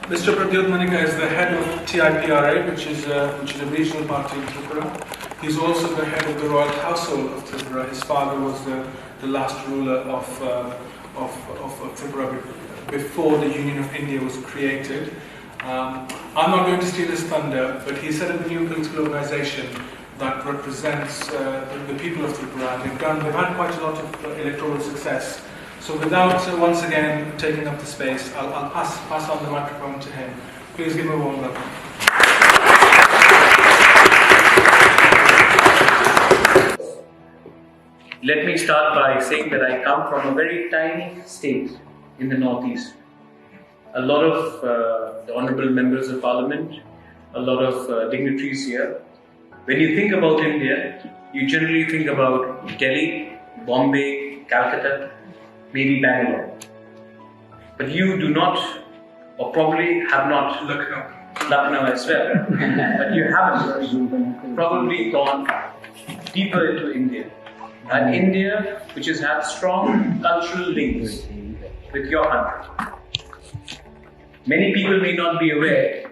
Mr. Pradyot is the head of TIPRA, which is a regional party in Tripura. He's also the head of the royal household of Tripura. His father was the last ruler of Tripura before the Union of India was created. I'm not going to steal his thunder, but he set up a new political organisation that represents the people of Tripura. They've had quite a lot of electoral success. So without once again taking up the space, I'll pass on the microphone to him. Please give him a warm welcome. Let me start by saying that I come from a very tiny state in the northeast. A lot of the honourable members of parliament, a lot of dignitaries here. When you think about India, you generally think about Delhi, Bombay, Calcutta, maybe Bangalore. But you do not, or probably have not, Lucknow as well, but you haven't probably gone deeper into India. And India, which has had strong cultural links with your country. Many people may not be aware